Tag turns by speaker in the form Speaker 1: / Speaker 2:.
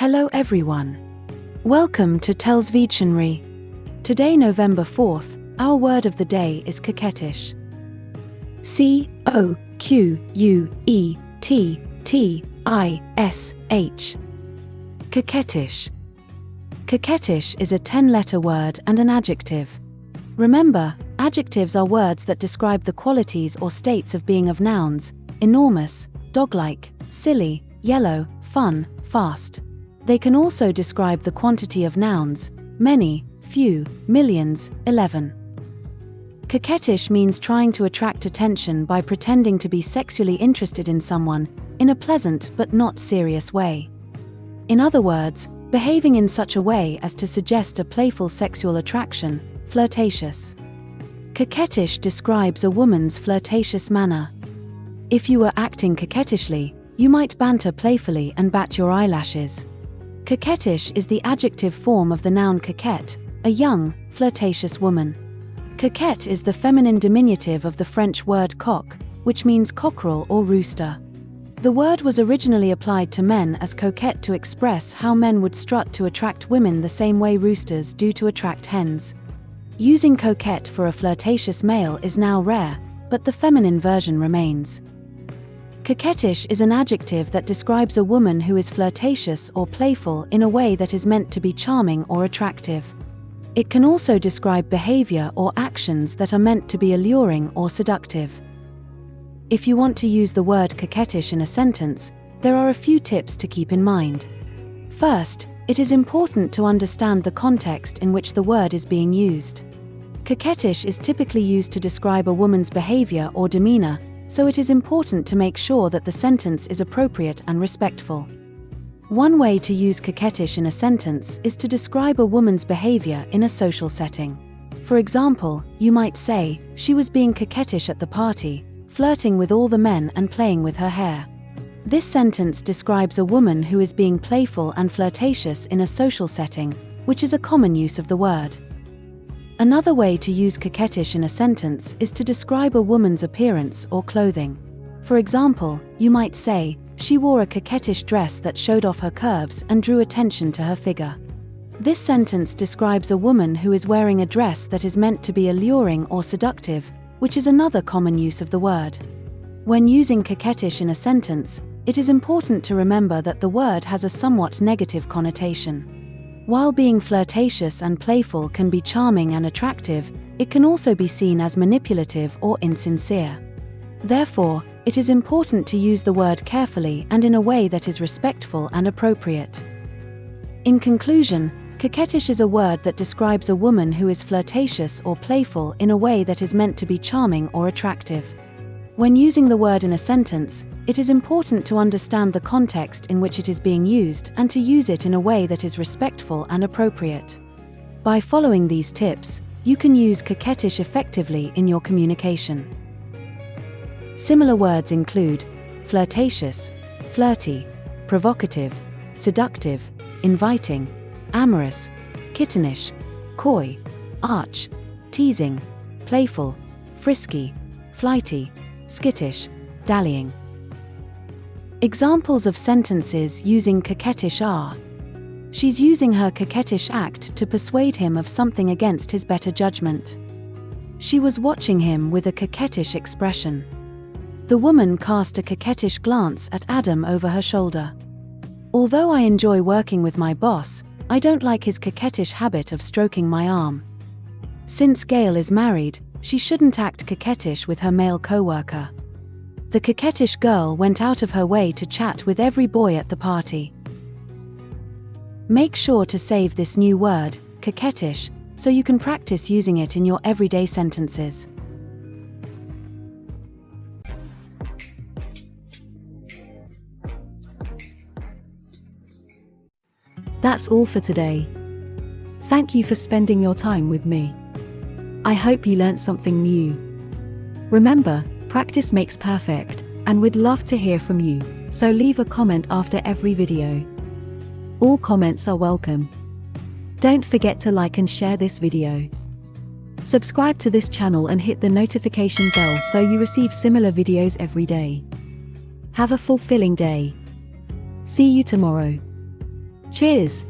Speaker 1: Hello everyone. Welcome to TELLS Videtionary. Today, November 4th, our word of the day is coquettish. C-O-Q-U-E-T-T-I-S-H. Coquettish. Coquettish is a 10-letter word and an adjective. Remember, adjectives are words that describe the qualities or states of being of nouns: enormous, dog-like, silly, yellow, fun, fast. They can also describe the quantity of nouns: many, few, millions, 11. Coquettish means trying to attract attention by pretending to be sexually interested in someone, in a pleasant but not serious way. In other words, behaving in such a way as to suggest a playful sexual attraction, flirtatious. Coquettish describes a woman's flirtatious manner. If you were acting coquettishly, you might banter playfully and bat your eyelashes. Coquettish is the adjective form of the noun coquette, a young, flirtatious woman. Coquette is the feminine diminutive of the French word coq, which means cockerel or rooster. The word was originally applied to men as coquette to express how men would strut to attract women the same way roosters do to attract hens. Using coquette for a flirtatious male is now rare, but the feminine version remains. Coquettish is an adjective that describes a woman who is flirtatious or playful in a way that is meant to be charming or attractive. It can also describe behavior or actions that are meant to be alluring or seductive. If you want to use the word coquettish in a sentence, there are a few tips to keep in mind. First, it is important to understand the context in which the word is being used. Coquettish is typically used to describe a woman's behavior or demeanor, so it is important to make sure that the sentence is appropriate and respectful. One way to use coquettish in a sentence is to describe a woman's behavior in a social setting. For example, you might say, "She was being coquettish at the party, flirting with all the men and playing with her hair." This sentence describes a woman who is being playful and flirtatious in a social setting, which is a common use of the word. Another way to use coquettish in a sentence is to describe a woman's appearance or clothing. For example, you might say, "She wore a coquettish dress that showed off her curves and drew attention to her figure." This sentence describes a woman who is wearing a dress that is meant to be alluring or seductive, which is another common use of the word. When using coquettish in a sentence, it is important to remember that the word has a somewhat negative connotation. While being flirtatious and playful can be charming and attractive, it can also be seen as manipulative or insincere. Therefore, it is important to use the word carefully and in a way that is respectful and appropriate. In conclusion, coquettish is a word that describes a woman who is flirtatious or playful in a way that is meant to be charming or attractive. When using the word in a sentence, it is important to understand the context in which it is being used and to use it in a way that is respectful and appropriate. By following these tips, you can use coquettish effectively in your communication. Similar words include flirtatious, flirty, provocative, seductive, inviting, amorous, kittenish, coy, arch, teasing, playful, frisky, flighty, skittish, dallying. Examples of sentences using coquettish are: "She's using her coquettish act to persuade him of something against his better judgment." "She was watching him with a coquettish expression." "The woman cast a coquettish glance at Adam over her shoulder." "Although I enjoy working with my boss, I don't like his coquettish habit of stroking my arm." "Since Gail is married, she shouldn't act coquettish with her male co-worker." "The coquettish girl went out of her way to chat with every boy at the party." Make sure to save this new word, coquettish, so you can practice using it in your everyday sentences.
Speaker 2: That's all for today. Thank you for spending your time with me. I hope you learned something new. Remember, practice makes perfect, and we'd love to hear from you, so leave a comment after every video. All comments are welcome. Don't forget to like and share this video. Subscribe to this channel and hit the notification bell so you receive similar videos every day. Have a fulfilling day. See you tomorrow. Cheers!